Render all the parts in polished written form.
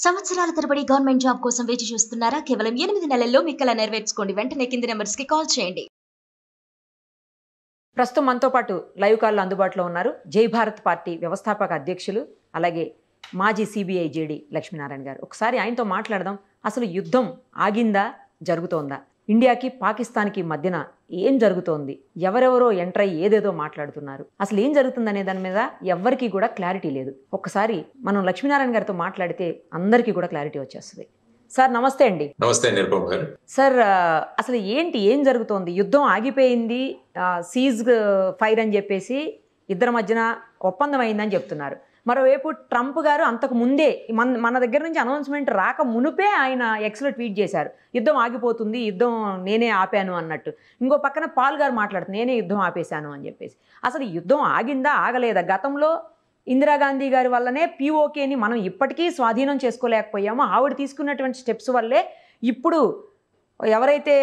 సంవత్సరాల తరబడి government job కోసం వేచి చూస్తున్నారా? కేవలం 8 నెలల్లో మీ కల నెరవేర్చుకోండి. వెంటనే కింది నెంబర్స్‌కి కాల్ చేయండి. ప్రస్తుతం మనతో పాటు లైవ్ కాల్లో అందుబాటులో ఉన్నారు జై భారత్ పార్టీ వ్యవస్థాపక అధ్యక్షులు, అలాగే మాజీ సిబిఐ జేడీ లక్ష్మీనారాయణ గారు. ఒకసారి ఆయనతో మాట్లాడదాం. అసలు యుద్ధం ఆగిందా, జరుగుతోందా? ఇండియాకి పాకిస్తాన్కి మధ్యన ఏం జరుగుతోంది? ఎవరెవరో ఎంటర్ అయ్యి ఏదేదో మాట్లాడుతున్నారు. అసలు ఏం జరుగుతుందనే దాని మీద ఎవ్వరికీ కూడా క్లారిటీ లేదు. ఒక్కసారి మనం లక్ష్మీనారాయణ గారితో మాట్లాడితే అందరికీ కూడా క్లారిటీ వచ్చేస్తుంది. సార్ నమస్తే అండి. నమస్తే నిరుపమ్ గారు. సార్ అసలు ఏం జరుగుతోంది? యుద్ధం ఆగిపోయింది, సీజ్ ఫైర్ అని చెప్పేసి ఇద్దరి మధ్యన ఒప్పందం అయిందని చెప్తున్నారు. మరోవైపు ట్రంప్ గారు అంతకు ముందే మన దగ్గర నుంచి అనౌన్స్మెంట్ రాక మునుపే ఆయన ఎక్స్లో ట్వీట్ చేశారు, యుద్ధం ఆగిపోతుంది, యుద్ధం నేనే ఆపాను అన్నట్టు. ఇంకో పక్కన పాల్ గారు మాట్లాడుతున్నారు, నేనే యుద్ధం ఆపేశాను అని చెప్పేసి. అసలు యుద్ధం ఆగిందా, ఆగలేదా? గతంలో ఇందిరాగాంధీ గారి వల్లనే పీఓకేని మనం ఇప్పటికీ స్వాధీనం చేసుకోలేకపోయామో. ఆవిడ తీసుకున్నటువంటి స్టెప్స్ వల్లే ఇప్పుడు ఎవరైతే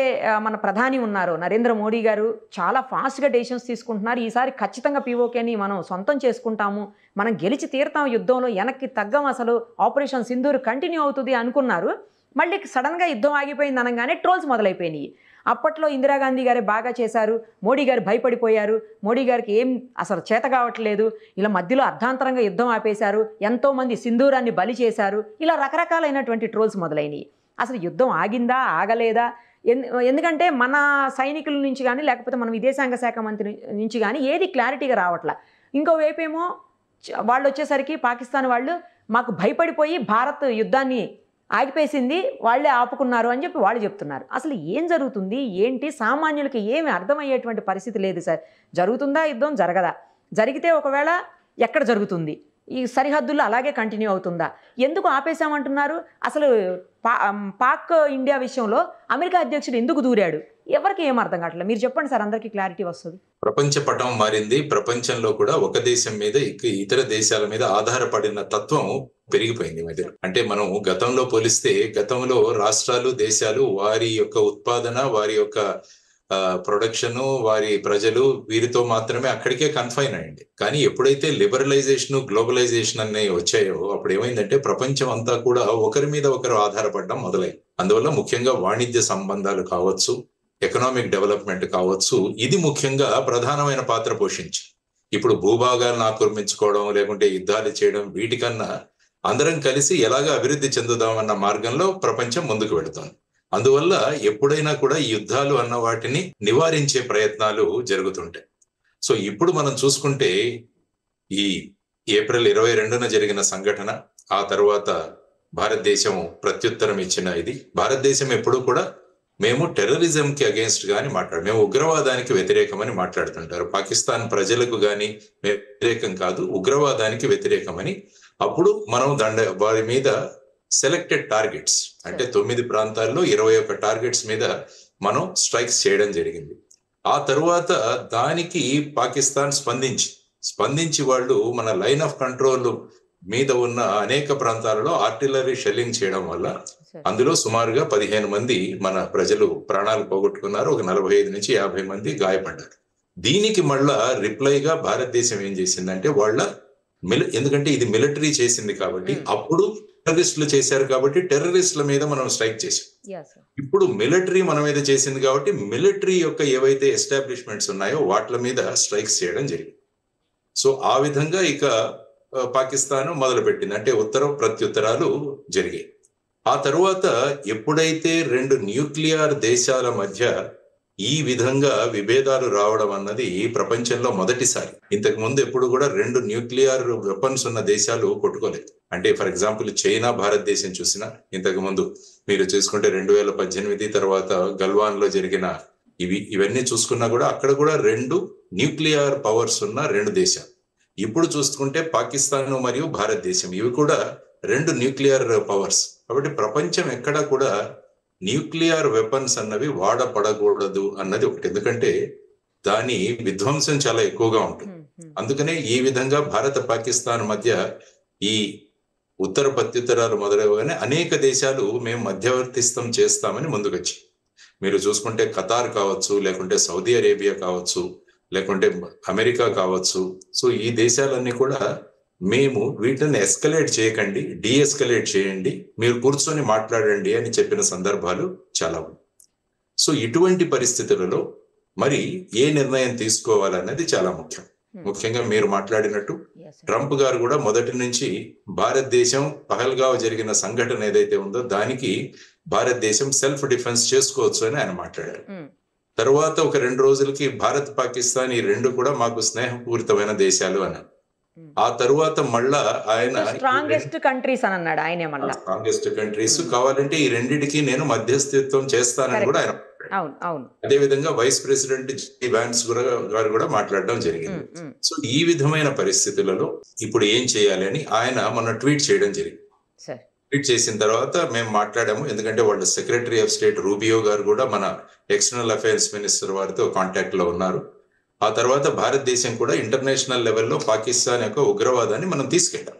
మన ప్రధాని ఉన్నారో నరేంద్ర మోడీ గారు చాలా ఫాస్ట్గా డెసిషన్స్ తీసుకుంటున్నారు. ఈసారి ఖచ్చితంగా పీఓకేని మనం సొంతం చేసుకుంటాము, మనం గెలిచి తీరుతాం, యుద్ధంలో వెనక్కి తగ్గం, అసలు ఆపరేషన్ సింధూర్ కంటిన్యూ అవుతుంది అనుకున్నారు. మళ్ళీ సడన్గా యుద్ధం ఆగిపోయింది అనగానే ట్రోల్స్ మొదలైపోయినాయి. అప్పట్లో ఇందిరాగాంధీ గారే బాగా చేశారు, మోడీ గారు భయపడిపోయారు, మోడీ గారికి ఏం అసలు చేత కావట్లేదు, ఇలా మధ్యలో అర్ధాంతరంగా యుద్ధం ఆపేశారు, ఎంతోమంది సింధూరాన్ని బలి చేశారు, ఇలా రకరకాలైనటువంటి ట్రోల్స్ మొదలైనవి. అసలు యుద్ధం ఆగిందా, ఆగలేదా? ఎందుకంటే మన సైనికుల నుంచి కానీ లేకపోతే మన విదేశాంగ శాఖ మంత్రి నుంచి కానీ ఏది క్లారిటీగా రావట్లా. ఇంకోవైపు ఏమో వాళ్ళు వచ్చేసరికి పాకిస్తాన్ వాళ్ళు మాకు భయపడిపోయి భారత్ యుద్ధాన్ని ఆగిపేసింది, వాళ్ళే ఆపుకున్నారు అని చెప్పి వాళ్ళు చెప్తున్నారు. అసలు ఏం జరుగుతుంది, ఏంటి? సామాన్యులకి ఏమి అర్థమయ్యేటువంటి పరిస్థితి లేదు సార్. జరుగుతుందా యుద్ధం, జరగదా? జరిగితే ఒకవేళ ఎక్కడ జరుగుతుంది? ఈ సరిహద్దుల్లో అలాగే కంటిన్యూ అవుతుందా? ఎందుకు ఆపేశామంటున్నారు? అసలు పాక్ ఇండియా విషయంలో అమెరికా అధ్యక్షుడు ఎందుకు దూరాడు? ఎవరికి ఏం అర్థం కావట్లేదు. మీరు చెప్పండి సార్, అందరికీ క్లారిటీ వస్తుంది. ప్రపంచ పటం మారింది. ప్రపంచంలో కూడా ఒక దేశం మీద ఇతర దేశాల మీద ఆధారపడిన తత్వం పెరిగిపోయింది మధ్యలో. అంటే మనం గతంలో పోలిస్తే గతంలో రాష్ట్రాలు, దేశాలు వారి యొక్క ఉత్పాదన, వారి యొక్క ప్రొడక్షన్, వారి ప్రజలు వీరితో మాత్రమే అక్కడికే కన్ఫైన్ అయ్యింది. కానీ ఎప్పుడైతే లిబరలైజేషన్, గ్లోబలైజేషన్ అనేవి వచ్చాయో అప్పుడు ఏమైందంటే ప్రపంచం అంతా కూడా ఒకరి మీద ఒకరు ఆధారపడడం మొదలైంది. అందువల్ల ముఖ్యంగా వాణిజ్య సంబంధాలు కావచ్చు, ఎకనామిక్ డెవలప్మెంట్ కావచ్చు, ఇది ముఖ్యంగా ప్రధానమైన పాత్ర పోషించి ఇప్పుడు భూభాగాలను ఆక్రమించుకోవడం, లేకుంటే యుద్ధాలు చేయడం, వీటికన్నా అందరం కలిసి ఎలాగ అభివృద్ధి చెందుదామన్న మార్గంలో ప్రపంచం ముందుకు వెళుతుంది. అందువల్ల ఎప్పుడైనా కూడా ఈ యుద్ధాలు అన్న వాటిని నివారించే ప్రయత్నాలు జరుగుతుంటాయి. సో ఇప్పుడు మనం చూసుకుంటే ఈ ఏప్రిల్ 22న జరిగిన సంఘటన, ఆ తర్వాత భారతదేశం ప్రత్యుత్తరం ఇచ్చిన ఇది. భారతదేశం ఎప్పుడు కూడా మేము టెర్రరిజంకి అగేన్స్ట్ గాని మేము ఉగ్రవాదానికి వ్యతిరేకమని మాట్లాడుతుంటారు. పాకిస్తాన్ ప్రజలకు గాని వ్యతిరేకం కాదు, ఉగ్రవాదానికి వ్యతిరేకమని. అప్పుడు మనం వారి మీద సెలెక్టెడ్ టార్గెట్స్ అంటే 9 ప్రాంతాల్లో 21 టార్గెట్స్ మీద మనం స్ట్రైక్స్ చేయడం జరిగింది. ఆ తరువాత దానికి పాకిస్తాన్ స్పందించి వాళ్ళు మన లైన్ ఆఫ్ కంట్రోల్ మీద ఉన్న అనేక ప్రాంతాలలో ఆర్టిలరీ షెల్లింగ్ చేయడం వల్ల అందులో సుమారుగా 15 మంది మన ప్రజలు ప్రాణాలు పోగొట్టుకున్నారు. ఒక 45 నుంచి 50 మంది గాయపడ్డారు. దీనికి మళ్ళా రిప్లైగా భారతదేశం ఏం చేసిందంటే ఎందుకంటే ఇది మిలిటరీ చేసింది కాబట్టి, అప్పుడు టెర్రరిస్టులు చేశారు కాబట్టి టెర్రరిస్టుల మీద మనం స్ట్రైక్ చేసాం. ఇప్పుడు మిలిటరీ మన మీద చేసింది కాబట్టి మిలిటరీ యొక్క ఏవైతే ఎస్టాబ్లిష్మెంట్స్ ఉన్నాయో వాటి మీద స్ట్రైక్స్ చేయడం జరిగింది. సో ఆ విధంగా ఇక పాకిస్తాన్ మొదలుపెట్టింది. అంటే ఉత్తరం ప్రత్యుత్తరాలు జరిగాయి. ఆ తరువాత ఎప్పుడైతే 2 న్యూక్లియర్ దేశాల మధ్య ఈ విధంగా విభేదాలు రావడం అన్నది ప్రపంచంలో మొదటిసారి. ఇంతకు ముందు ఎప్పుడు కూడా 2 న్యూక్లియర్ వెపన్స్ ఉన్న దేశాలు కొట్టుకోలేదు. అంటే ఫర్ ఎగ్జాంపుల్ చైనా, భారతదేశం చూసినా ఇంతకు ముందు మీరు చూసుకుంటే 2018 తర్వాత గల్వాన్ లో జరిగిన ఇవన్నీ చూసుకున్నా కూడా అక్కడ కూడా 2 న్యూక్లియర్ పవర్స్ ఉన్న 2 దేశాలు. ఇప్పుడు చూసుకుంటే పాకిస్తాన్ మరియు భారతదేశం, ఇవి కూడా 2 న్యూక్లియర్ పవర్స్. కాబట్టి ప్రపంచం ఎక్కడా కూడా న్యూక్లియర్ వెపన్స్ అన్నవి వాడపడకూడదు అన్నది ఒకటి. ఎందుకంటే దాని విధ్వంసం చాలా ఎక్కువగా ఉంటుంది. అందుకనే ఈ విధంగా భారత పాకిస్తాన్ మధ్య ఈ ఉత్తర ప్రత్యుత్తరాలు మొదలవగానే అనేక దేశాలు మేము మధ్యవర్తిత్వం చేస్తామని ముందుకొచ్చి, మీరు చూసుకుంటే ఖతార్ కావచ్చు, లేకుంటే సౌదీ అరేబియా కావచ్చు, లేకుంటే అమెరికా కావచ్చు. సో ఈ దేశాలన్నీ కూడా మేము వీటిని ఎస్కలేట్ చేయకండి, డీఎస్కలేట్ చేయండి, మీరు కూర్చొని మాట్లాడండి అని చెప్పిన సందర్భాలు చాలా ఉన్నాయి. సో ఇటువంటి పరిస్థితులలో మరి ఏ నిర్ణయం తీసుకోవాలన్నది చాలా ముఖ్యం. ముఖ్యంగా మీరు మాట్లాడినట్టు ట్రంప్ గారు కూడా మొదటి నుంచి భారతదేశం పహల్గావ్ జరిగిన సంఘటన ఏదైతే ఉందో దానికి భారతదేశం సెల్ఫ్ డిఫెన్స్ చేసుకోవచ్చు అని ఆయన మాట్లాడారు. తర్వాత ఒక 2 రోజులకి భారత్ పాకిస్తాన్ ఈ రెండు కూడా మాకు స్నేహపూరితమైన దేశాలు అన్నారు. ఆ తరువాత మళ్ళా ఆయన స్ట్రాంగెస్ట్ కంట్రీస్ అని అన్నాడు ఆయనే. మళ్ళీ స్ట్రాంగెస్ట్ కంట్రీస్ కావాలంటే ఈ రెండిటికి నేను మధ్యస్థిత్వం చేస్తానని కూడా ఆయన. అదే విధంగా వైస్ ప్రెసిడెంట్ జే వాన్స్ గారు కూడా మాట్లాడడం జరిగింది. సో ఈ విధమైన పరిస్థితులలో ఇప్పుడు ఏం చేయాలి అని ఆయన మొన్న ట్వీట్ చేయడం జరిగింది. ట్వీట్ చేసిన తర్వాత మేము మాట్లాడాము, ఎందుకంటే వాళ్ళ సెక్రటరీ ఆఫ్ స్టేట్ రూబియో గారు కూడా మన ఎక్స్టర్నల్ అఫైర్స్ మినిస్టర్ వారితో కాంటాక్ట్ లో ఉన్నారు. ఆ తర్వాత భారతదేశం కూడా ఇంటర్నేషనల్ లెవెల్లో పాకిస్తాన్ యొక్క ఉగ్రవాదాన్ని మనం తీసుకెళ్ళాం.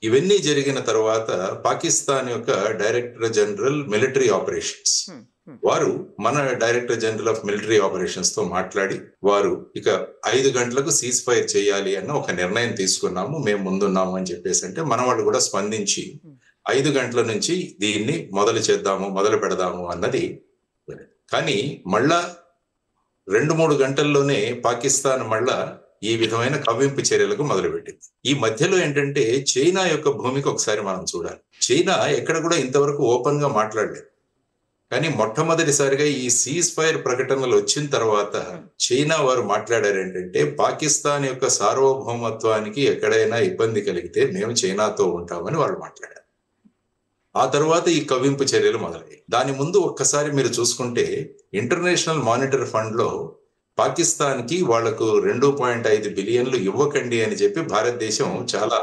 ఇవన్నీ జరిగిన తర్వాత పాకిస్తాన్ యొక్క డైరెక్టర్ జనరల్ మిలిటరీ ఆపరేషన్స్ వారు మన director general of military operations తో మాట్లాడి వారు ఇక 5 గంటలకు సీజ్ ఫైర్ చేయాలి అన్న ఒక నిర్ణయం తీసుకున్నాము, మేము ముందున్నాము అని చెప్పేసి అంటే మన వాళ్ళు కూడా స్పందించి 5 గంటల నుంచి దీన్ని మొదలు పెడదాము అన్నది. కానీ మళ్ళా 2-3 గంటల్లోనే పాకిస్తాన్ మళ్ళా ఈ విధమైన కవ్వింపు చర్యలకు మొదలుపెట్టింది. ఈ మధ్యలో ఏంటంటే చైనా యొక్క భూమికి ఒకసారి మనం చూడాలి. చైనా ఎక్కడ కూడా ఇంతవరకు ఓపెన్ గా మాట్లాడలేదు. కానీ మొట్టమొదటిసారిగా ఈ సీజ్ ఫైర్ ప్రకటనలు వచ్చిన తర్వాత చైనా వారు మాట్లాడారు ఏంటంటే పాకిస్తాన్ యొక్క సార్వభౌమత్వానికి ఎక్కడైనా ఇబ్బంది కలిగితే మేము చైనాతో ఉంటామని వాళ్ళు మాట్లాడారు. ఆ తర్వాత ఈ కవ్వింపు చర్యలు మొదలయ్యాయి. దాని ముందు ఒక్కసారి మీరు చూసుకుంటే ఇంటర్నేషనల్ మానిటరీ ఫండ్ లో పాకిస్తాన్ కి వాళ్లకు 2.5 బిలియన్లు ఇవ్వకండి అని చెప్పి భారతదేశం చాలా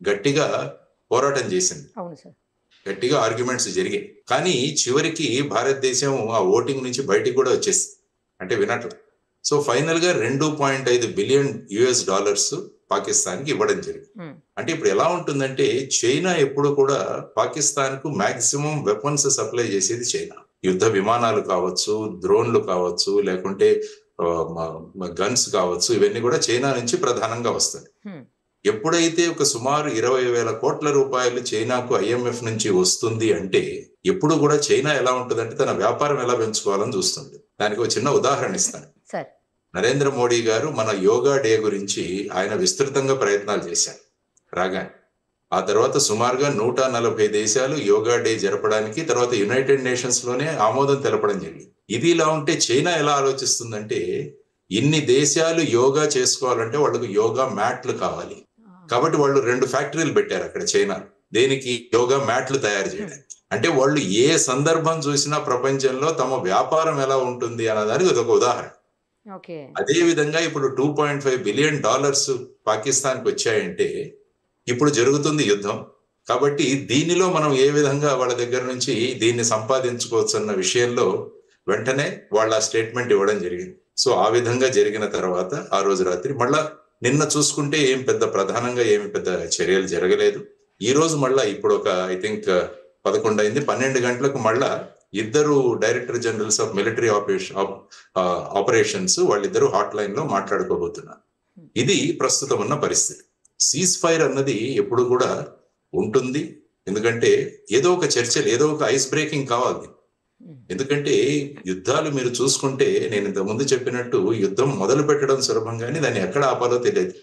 గట్టిగా పోరాటం చేసింది. గట్టిగా ఆర్గ్యుమెంట్స్ జరిగాయి. కానీ చివరికి భారతదేశం ఆ ఓటింగ్ నుంచి బయటికి కూడా వచ్చేసింది, అంటే వినట్ల. సో ఫైనల్ గా 2.5 బిలియన్ US డాలర్స్ పాకిస్తాన్ కి ఇవ్వడం జరిగింది. అంటే ఇప్పుడు ఎలా ఉంటుందంటే చైనా ఎప్పుడు కూడా పాకిస్తాన్ కు మాక్సిమం వెపన్స్ సప్లై చేసేది చైనా. యుద్ధ విమానాలు కావచ్చు, డ్రోన్లు కావచ్చు, లేకుంటే గన్స్ కావచ్చు, ఇవన్నీ కూడా చైనా నుంచి ప్రధానంగా వస్తాయి. ఎప్పుడైతే ఒక సుమారు 20,000 కోట్ల రూపాయలు చైనాకు IMF నుంచి వస్తుంది అంటే ఎప్పుడు కూడా చైనా ఎలా ఉంటుందంటే తన వ్యాపారం ఎలా పెంచుకోవాలని చూస్తుంది. దానికి ఒక చిన్న ఉదాహరణ ఇస్తాను. నరేంద్ర మోడీ గారు మన యోగా డే గురించి ఆయన విస్తృతంగా ప్రయత్నాలు చేశారు రాగానే. ఆ తర్వాత సుమారుగా 140 దేశాలు యోగా డే జరపడానికి తర్వాత యునైటెడ్ నేషన్స్ లోనే ఆమోదం తెలపడం జరిగింది. ఇది ఇలా ఉంటే చైనా ఎలా ఆలోచిస్తుందంటే ఇన్ని దేశాలు యోగా చేసుకోవాలంటే వాళ్ళకు యోగా మ్యాట్లు కావాలి. కాబట్టి వాళ్ళు 2 ఫ్యాక్టరీలు పెట్టారు అక్కడ చైనా, దేనికి యోగా మ్యాట్లు తయారు చేయడానికి. అంటే వాళ్ళు ఏ సందర్భం చూసినా ప్రపంచంలో తమ వ్యాపారం ఎలా ఉంటుంది అన్నదానికి ఒక ఉదాహరణ. అదే విధంగా ఇప్పుడు 2.5 బిలియన్ డాలర్స్ పాకిస్తాన్ కి వచ్చాయంటే ఇప్పుడు జరుగుతుంది యుద్ధం. కాబట్టి దీనిలో మనం ఏ విధంగా వాళ్ళ దగ్గర నుంచి దీన్ని సంపాదించుకోవచ్చు అన్న విషయంలో వెంటనే వాళ్ళ స్టేట్మెంట్ ఇవ్వడం జరిగింది. సో ఆ విధంగా జరిగిన తర్వాత ఆ రోజు రాత్రి మళ్ళా నిన్న చూసుకుంటే ఏం పెద్ద ప్రధానంగా ఏమి పెద్ద చర్యలు జరగలేదు. ఈ రోజు మళ్ళా ఇప్పుడు ఒక ఐ థింక్ 11 అయింది, 12 గంటలకు మళ్ళా 2 director generals of military operations వాళ్ళిద్దరూ హాట్ లైన్ లో మాట్లాడుకోబోతున్నారు. ఇది ప్రస్తుతం ఉన్న పరిస్థితి. సీజ్ ఫైర్ అన్నది ఎప్పుడు కూడా ఉంటుంది, ఎందుకంటే ఏదో ఒక చర్చలు, ఏదో ఒక ఐస్ బ్రేకింగ్ కావాలి. ఎందుకంటే యుద్ధాలు మీరు చూసుకుంటే నేను ఇంత ముందు చెప్పినట్టు యుద్ధం మొదలు పెట్టడం సులభం, కానీ దాన్ని ఎక్కడ ఆపాలో తెలియదు.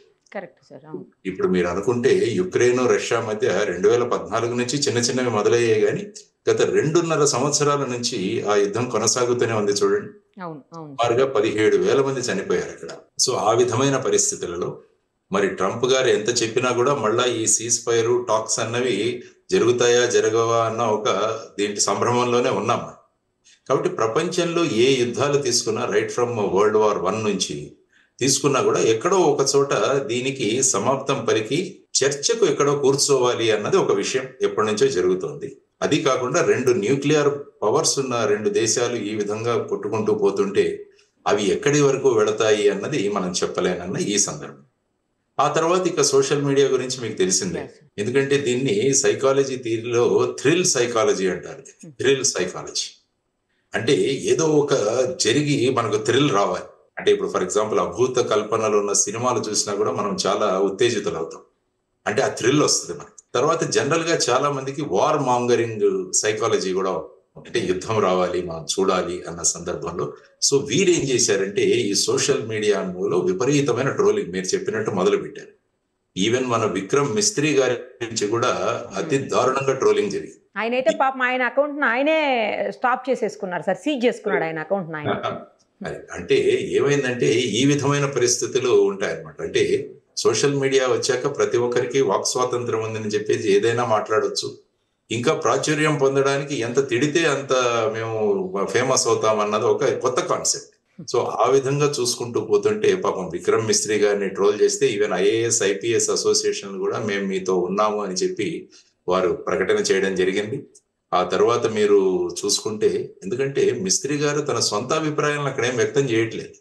ఇప్పుడు మీరు అనుకుంటే యుక్రెయిన్ రష్యా మధ్య 2014 నుంచి చిన్నవి మొదలయ్యాయి, కానీ గత 2.5 సంవత్సరాల నుంచి ఆ యుద్ధం కొనసాగుతూనే ఉంది. చూడండి, సుమారుగా 17,000 మంది చనిపోయారు అక్కడ. సో ఆ విధమైన పరిస్థితులలో మరి ట్రంప్ గారు ఎంత చెప్పినా కూడా మళ్ళా ఈ సీజ్ ఫైర్ టాక్స్ అన్నవి జరుగుతాయా జరగవా అన్న ఒక దీంట్లో సంభ్రమంలోనే ఉన్నాం. కాబట్టి ప్రపంచంలో ఏ యుద్ధాలు తీసుకున్నా right from World War I నుంచి తీసుకున్నా కూడా ఎక్కడో ఒక చోట దీనికి సమాప్తం పలికి చర్చకు ఎక్కడో కూర్చోవాలి అన్నది ఒక విషయం ఎప్పటి నుంచో జరుగుతోంది. అది కాకుండా 2 న్యూక్లియర్ పవర్స్ ఉన్న 2 దేశాలు ఈ విధంగా కొట్టుకుంటూ పోతుంటే అవి ఎక్కడి వరకు వెళతాయి అన్నది మనం చెప్పలేనన్న ఈ సందర్భం. ఆ తర్వాత ఇక సోషల్ మీడియా గురించి మీకు తెలిసిందే, ఎందుకంటే దీన్ని సైకాలజీ థియరీలో థ్రిల్ సైకాలజీ అంటారు. థ్రిల్ సైకాలజీ అంటే ఏదో ఒక జరిగి మనకు థ్రిల్ రావాలి. అంటే ఇప్పుడు ఫర్ ఎగ్జాంపుల్ అభూత కల్పనలు ఉన్న సినిమాలు చూసినా కూడా మనం చాలా ఉత్తేజితులు అవుతాం. అంటే ఆ థ్రిల్ వస్తుంది మనకి. తర్వాత జనరల్ గా చాలా మందికి వార్ మాంగరింగ్ సైకాలజీ కూడా, అంటే యుద్ధం రావాలి మనం చూడాలి అన్న సందర్భంలో. సో వీరు ఏం చేశారంటే ఈ సోషల్ మీడియాలో విపరీతమైన ట్రోలింగ్ మీరు చెప్పినట్టు మొదలు పెట్టారు. ఈవెన్ మన విక్రమ్ మిస్త్రీ గారి నుంచి కూడా అతి దారుణంగా ట్రోలింగ్ జరిగింది. ఆయనైతే పాపం ఆయన అకౌంట్ ఆయనే స్టాప్ చేసేసుకున్నారు సార్, సీజ్ చేసుకున్నాడు ఆయన అకౌంట్ ఆయన. అంటే ఏమైందంటే ఈ విధమైన పరిస్థితులు ఉంటాయన్నమాట. అంటే సోషల్ మీడియా వచ్చాక ప్రతి ఒక్కరికి వాక్ స్వాతంత్రం ఉందని చెప్పేసి ఏదైనా మాట్లాడొచ్చు. ఇంకా ప్రాచుర్యం పొందడానికి ఎంత తిడితే అంత మేము ఫేమస్ అవుతాం అన్నది ఒక కొత్త కాన్సెప్ట్. సో ఆ విధంగా చూసుకుంటూ పోతుంటే పాపం విక్రమ్ మిస్త్రీ గారిని ట్రోల్ చేస్తే ఈవెన్ IAS IPS అసోసియేషన్ కూడా మేము మీతో ఉన్నాము అని చెప్పి వారు ప్రకటన చేయడం జరిగింది. ఆ తర్వాత మీరు చూసుకుంటే, ఎందుకంటే మిస్త్రీ గారు తన సొంత అభిప్రాయాలను అక్కడ ఏం వ్యక్తం చేయట్లేదు,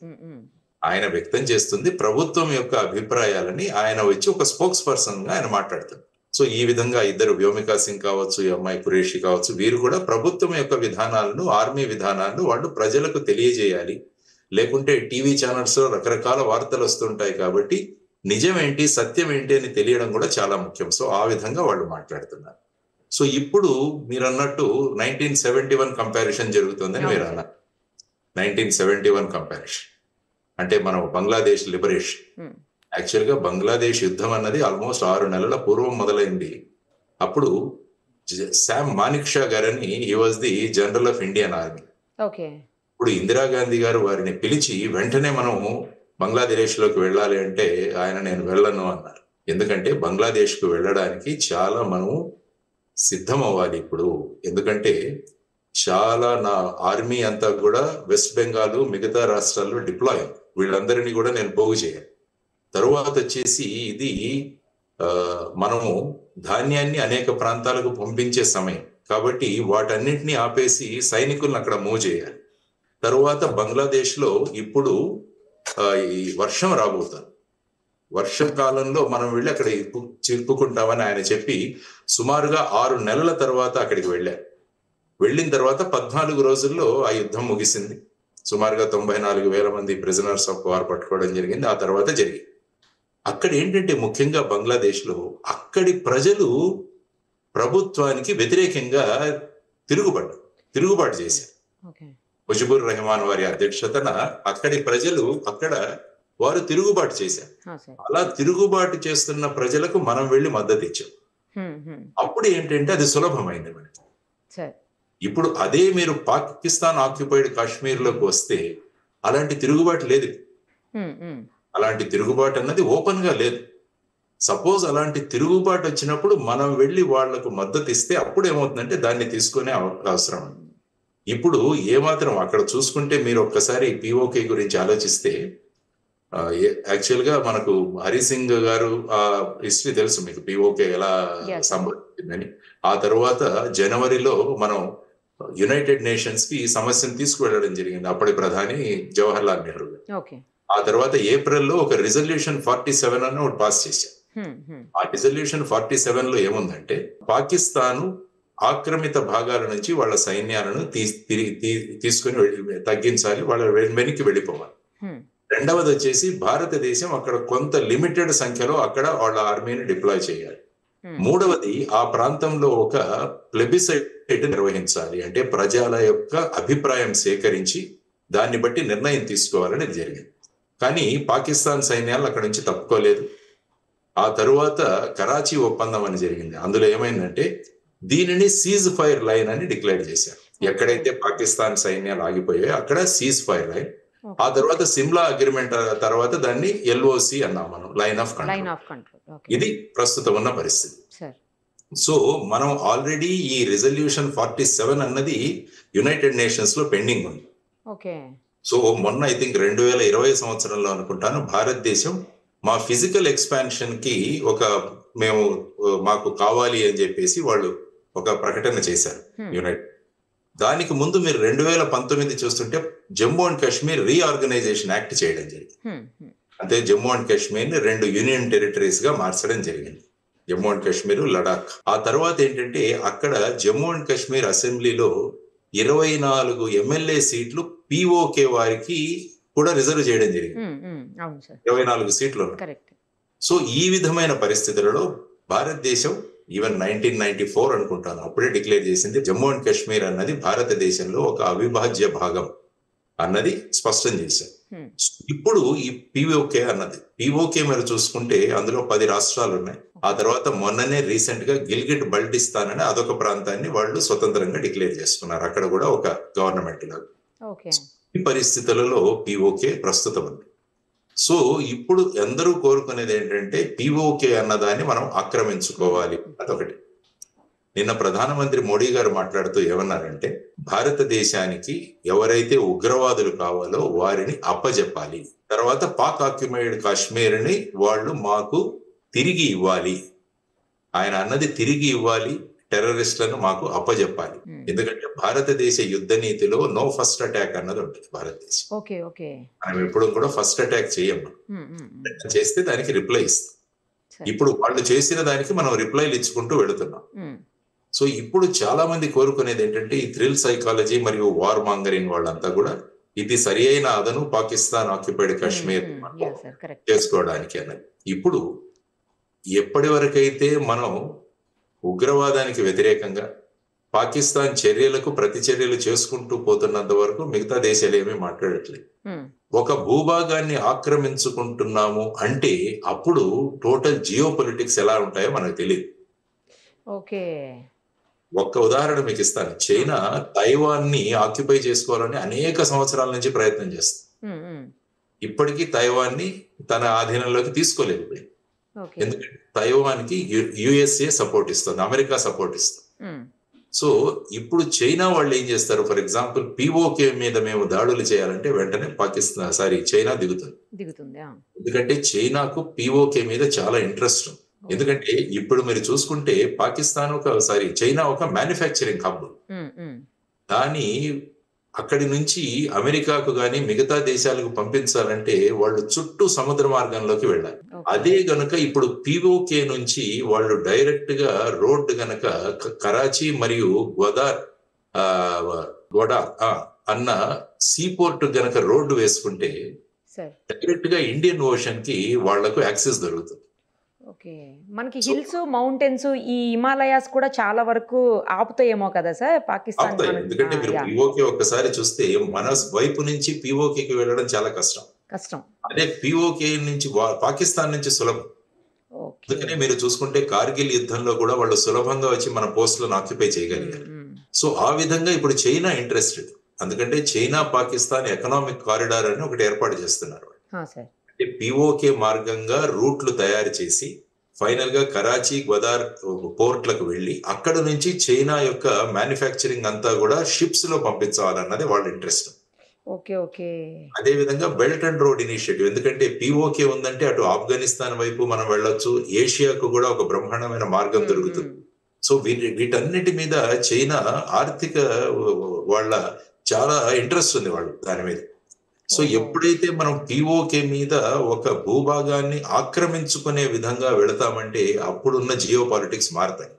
ఆయన వ్యక్తం చేస్తుంది ప్రభుత్వం యొక్క అభిప్రాయాలని. ఆయన వచ్చి ఒక స్పోక్స్ పర్సన్ గా ఆయన మాట్లాడుతారు. సో ఈ విధంగా ఇద్దరు, వ్యోమికా సింగ్ కావచ్చు, ఈ అమ్మాయి ఖురేషి కావచ్చు, వీరు కూడా ప్రభుత్వం యొక్క విధానాలను, ఆర్మీ విధానాలను వాళ్ళు ప్రజలకు తెలియజేయాలి. లేకుంటే టీవీ ఛానల్స్ లో రకరకాల వార్తలు వస్తుంటాయి కాబట్టి నిజం ఏంటి సత్యం ఏంటి అని తెలియడం కూడా చాలా ముఖ్యం. సో ఆ విధంగా వాళ్ళు మాట్లాడుతున్నారు. సో ఇప్పుడు మీరు అన్నట్టు 1971 కంపారిజన్ జరుగుతుందని మీరు అన్నారు. 1971 కంపారిజన్ అంటే మనం బంగ్లాదేశ్ లిబరేషన్. యాక్చువల్ గా బంగ్లాదేశ్ యుద్ధం అన్నది ఆల్మోస్ట్ 6 నెలల పూర్వం మొదలైంది. అప్పుడు శామ్ మానిక్ షా గారని he was the general of Indian army. ఇప్పుడు ఇందిరాగాంధీ గారు వారిని పిలిచి వెంటనే మనం బంగ్లాదేశ్ లోకి వెళ్ళాలి అంటే ఆయన నేను వెళ్ళను అన్నారు. ఎందుకంటే బంగ్లాదేశ్ కు వెళ్ళడానికి చాలా మనం సిద్ధం అవ్వాలి ఇప్పుడు. ఎందుకంటే చాలా నా ఆర్మీ అంతా కూడా వెస్ట్ బెంగాల్ మిగతా రాష్ట్రాల్లో డిప్లాయ్, వీళ్ళందరినీ కూడా నేను పోగు చేయాలి. తరువాత వచ్చేసి ఇది మనము ధాన్యాన్ని అనేక ప్రాంతాలకు పంపించే సమయం కాబట్టి వాటన్నింటినీ ఆపేసి సైనికులను అక్కడ మూవ్ చేయాలి. తరువాత బంగ్లాదేశ్ లో ఇప్పుడు ఈ వర్షం రాబోతుంది, వర్షాకాలంలో మనం వెళ్ళి అక్కడ చిక్కుకుంటామని ఆయన చెప్పి సుమారుగా 6 నెలల తర్వాత అక్కడికి వెళ్ళారు. వెళ్ళిన తర్వాత 14 రోజుల్లో ఆ యుద్ధం ముగిసింది. సుమారుగా 94,000 మంది ప్రిజనర్స్ ఆఫ్ వార్ పట్టుకోవడం జరిగింది. ఆ తర్వాత జరిగింది. అక్కడ ఏంటంటే ముఖ్యంగా బంగ్లాదేశ్ లో అక్కడి ప్రజలు ప్రభుత్వానికి వ్యతిరేకంగా తిరుగుబాటు చేశారు. ముజిబుర్ రెహమాన్ వారి అధ్యక్షతన అక్కడి ప్రజలు వారు తిరుగుబాటు చేశారు. అలా తిరుగుబాటు చేస్తున్న ప్రజలకు మనం వెళ్ళి మద్దతు ఇచ్చాం. అప్పుడు ఏంటంటే అది సులభమైంది మనకి. ఇప్పుడు అదే మీరు పాకిస్తాన్ ఆక్యుపైడ్ కాశ్మీర్ లోకి వస్తే అలాంటి తిరుగుబాటు లేదు. అలాంటి తిరుగుబాటు అన్నది ఓపెన్ గా లేదు. సపోజ్ అలాంటి తిరుగుబాటు వచ్చినప్పుడు మనం వెళ్ళి వాళ్లకు మద్దతు ఇస్తే అప్పుడు ఏమవుతుందంటే దాన్ని తీసుకునే అవసరం. ఇప్పుడు ఏమాత్రం అక్కడ చూసుకుంటే మీరు ఒక్కసారి POK గురించి ఆలోచిస్తే, యాక్చువల్ గా మనకు హరి సింగ్ గారు ఆ హిస్టరీ తెలుసు మీకు, POK ఎలా సంభవించిందని. ఆ తర్వాత జనవరిలో మనం యునైటెడ్ నేషన్స్ కి ఈ సమస్యను తీసుకువెళ్ళడం జరిగింది అప్పటి ప్రధాని జవహర్ లాల్ నెహ్రూ గారు. ఆ తర్వాత ఏప్రిల్లో ఒక రిజల్యూషన్ 47 అని ఒకటి పాస్ చేశారు. ఆ రిజల్యూషన్ 47 లో ఏముందంటే పాకిస్తాను ఆక్రమిత భాగాల నుంచి వాళ్ళ సైన్యాలను తీసుకుని తగ్గించాలి, వాళ్ళ వెనక్కి వెళ్ళిపోవాలి. రెండవది వచ్చేసి భారతదేశం అక్కడ కొంత లిమిటెడ్ సంఖ్యలో అక్కడ వాళ్ళ ఆర్మీని డిప్లాయ్ చేయాలి. మూడవది ఆ ప్రాంతంలో ఒక ప్లెబిసైట్ నిర్వహించాలి, అంటే ప్రజల యొక్క అభిప్రాయం సేకరించి దాన్ని బట్టి నిర్ణయం తీసుకోవాలని జరిగింది. కానీ పాకిస్తాన్ సైన్యాలు అక్కడ నుంచి తప్పుకోలేదు. ఆ తరువాత కరాచీ ఒప్పందం అని జరిగింది. అందులో ఏమైందంటే దీనిని సీజ్ ఫైర్ లైన్ అని డిక్లేర్ చేశారు. ఎక్కడైతే పాకిస్తాన్ సైన్యాలు ఆగిపోయాయో అక్కడ సీజ్ ఫైర్ లైన్. ఆ తర్వాత సిమ్లా అగ్రిమెంట్ తర్వాత దాన్ని LOC అన్నాం మనం, లైన్ ఆఫ్ కంట్రోల్. ఇది ప్రస్తుతం ఉన్న పరిస్థితి. సో మనం ఆల్రెడీ ఈ రిజల్యూషన్ 47 అన్నది యునైటెడ్ నేషన్స్ లో పెండింగ్ ఉంది. సో మొన్న ఐ థింక్ 2020 సంవత్సరంలో అనుకుంటాను భారతదేశం మా ఫిజికల్ ఎక్స్పాన్షన్ కి మాకు కావాలి అని చెప్పేసి వాళ్ళు ఒక ప్రకటన చేశారు యునైటెడ్. దానికి ముందు మీరు 2019 చూస్తుంటే Jammu and Kashmir reorganisation act చేయడం జరిగింది. అంటే జమ్మూ అండ్ కాశ్మీర్ ని 2 యూనియన్ టెరిటరీస్ గా మార్చడం జరిగింది, జమ్మూ అండ్ కాశ్మీర్, లడాక్. ఆ తర్వాత ఏంటంటే అక్కడ జమ్మూ అండ్ కాశ్మీర్ అసెంబ్లీలో 24 MLA సీట్లు POK వారికి కూడా రిజర్వ్ చేయడం జరిగింది. 24 సీట్లు. సో ఈ విధమైన పరిస్థితులలో భారతదేశం ఈవెన్ 1994 అనుకుంటాను అప్పుడే డిక్లేర్ చేసింది జమ్మూ అండ్ కాశ్మీర్ అన్నది భారతదేశంలో ఒక అవిభాజ్య భాగం అన్నది స్పష్టం చేశారు. ఇప్పుడు ఈ పిఓకే అన్నది పిఓకే మీరు చూసుకుంటే అందులో 10 రాష్ట్రాలు ఉన్నాయి. ఆ తర్వాత మొన్ననే రీసెంట్ గా గిల్గిట్ బల్టిస్తాన్ అని అదొక ప్రాంతాన్ని వాళ్ళు స్వతంత్రంగా డిక్లేర్ చేసుకున్నారు. అక్కడ కూడా ఒక గవర్నమెంట్ లాగా. ఈ పరిస్థితులలో పిఓకే ప్రస్తుతం ఉంది. సో ఇప్పుడు అందరూ కోరుకునేది ఏంటంటే పిఓకే అన్నదాన్ని మనం ఆక్రమించుకోవాలి. అదొకటి. నిన్న ప్రధానమంత్రి మోడీ గారు మాట్లాడుతూ ఏమన్నారంటే భారతదేశానికి ఎవరైతే ఉగ్రవాదులు కావాలో వారిని అప్పజెప్పాలి, తర్వాత పాక్ ఆక్యుపైడ్ కాశ్మీర్ ని వాళ్ళు మాకు తిరిగి ఇవ్వాలి. ఆయన అన్నది తిరిగి ఇవ్వాలి, టెర్రరిస్టులను మాకు అప్పజెప్పాలి. ఎందుకంటే భారతదేశ యుద్ధ నీతిలో నో ఫస్ట్ అటాక్ అన్నది ఉంటుంది. భారతదేశం మనం ఎప్పుడు కూడా ఫస్ట్ అటాక్ చేయము, చేస్తే దానికి రిప్లై ఇస్తాం. ఇప్పుడు వాళ్ళు చేసిన దానికి మనం రిప్లైలు ఇచ్చుకుంటూ వెళుతున్నాం. సో ఇప్పుడు చాలా మంది కోరుకునేది ఏంటంటే ఈ థ్రిల్ సైకాలజీ మరియు వార్ మాంగరింగ్ వాళ్ళంతా కూడా ఇది సరి అయిన అదను పాకిస్తాన్ ఆక్యుపైడ్ కాశ్మీర్ చేసుకోవడానికి అన్నది. ఇప్పుడు ఎప్పటి వరకైతే మనం ఉగ్రవాదానికి వ్యతిరేకంగా పాకిస్తాన్ చర్యలకు ప్రతిచర్యలు చేసుకుంటూ పోతున్నంత వరకు మిగతా దేశాలు ఏమీ మాట్లాడట్లేదు. ఒక భూభాగాన్ని ఆక్రమించుకుంటున్నాము అంటే అప్పుడు టోటల్ జియో పొలిటిక్స్ ఎలా ఉంటాయో మనకు తెలియదు. ఒక్క ఉదాహరణ మీకు ఇస్తాను. చైనా తైవాన్ ని ఆక్యుపై చేసుకోవాలని అనేక సంవత్సరాల నుంచి ప్రయత్నం చేస్తుంది. ఇప్పటికీ తైవాన్ ని తన ఆధీనంలోకి తీసుకోలేకపోయింది. ఎందుకంటే తైవాన్ కి యుఎస్ఏ సపోర్ట్ ఇస్తుంది, అమెరికా సపోర్ట్ ఇస్తుంది. సో ఇప్పుడు చైనా వాళ్ళు ఏం చేస్తారు, ఫర్ ఎగ్జాంపుల్ పిఓకే మీద మేము దాడులు చేయాలంటే వెంటనే చైనా దిగుతుంది. ఎందుకంటే చైనాకు పిఓకే మీద చాలా ఇంట్రెస్ట్ ఉంది. ఎందుకంటే ఇప్పుడు మీరు చూసుకుంటే పాకిస్తాన్ చైనా ఒక మ్యానుఫ్యాక్చరింగ్ హబ్. దాని అక్కడి నుంచి అమెరికాకు గాని మిగతా దేశాలకు పంపించాలంటే వాళ్ళు చుట్టూ సముద్ర మార్గంలోకి వెళ్ళాలి. అదే గనుక ఇప్పుడు పిఓకే నుంచి వాళ్ళు డైరెక్ట్ గా రోడ్ గనక కరాచీ మరియు గోడార్ అన్న సీపోర్ట్ గనక రోడ్డు వేసుకుంటే డైరెక్ట్ గా ఇండియన్ ఓషన్ కి వాళ్లకు యాక్సెస్ దొరుకుతుంది. మనకి హిల్స్ మౌంటైన్స్ ఈ హిమాలయాస్ కూడా చాలా వరకు ఆపుతాయేమో కదా సార్ పాకిస్తాన్. ఎందుకంటే మీరు పిఓకే ఒక్కసారి చూస్తే మన వైపు నుంచి పిఓకేకి వెళ్ళడం చాలా కష్టం. అదే పిఓకే నుంచి పాకిస్తాన్ నుంచి సులభం. అందుకనే మీరు చూసుకుంటే కార్గిల్ యుద్ధంలో కూడా వాళ్ళు సులభంగా వచ్చి మన పోస్టులను ఆక్యుపై చేయగలిగారు. సో ఆ విధంగా ఇప్పుడు చైనా ఇంట్రెస్టెడ్. ఎందుకంటే చైనా పాకిస్తాన్ ఎకనామిక్ కారిడార్ అని ఒకటి ఏర్పాటు చేస్తున్నారు. అంటే పిఓకే మార్గంగా రూట్లు తయారు చేసి ఫైనల్ గా కరాచీ గ్వదార్ పోర్ట్లకు వెళ్లి అక్కడ నుంచి చైనా యొక్క మ్యానుఫ్యాక్చరింగ్ అంతా కూడా షిప్స్ లో పంపించాలన్నది వాళ్ళ ఇంట్రెస్ట్. అదే విధంగా బెల్ట్ అండ్ రోడ్ ఇనిషియేటివ్. ఎందుకంటే పిఓకే ఉందంటే అటు ఆఫ్ఘనిస్తాన్ వైపు మనం వెళ్ళొచ్చు, ఏషియాకు కూడా ఒక బ్రహ్మాండమైన మార్గం దొరుకుతుంది. సో వీటన్నిటి మీద చైనా ఆర్థిక వాళ్ళ చాలా ఇంట్రెస్ట్ ఉంది వాళ్ళు దాని మీద. సో ఎప్పుడైతే మనం పిఓకే మీద ఒక భూభాగాన్ని ఆక్రమించుకునే విధంగా వెళతామంటే అప్పుడున్న జియో పాలిటిక్స్ మారుతాయి.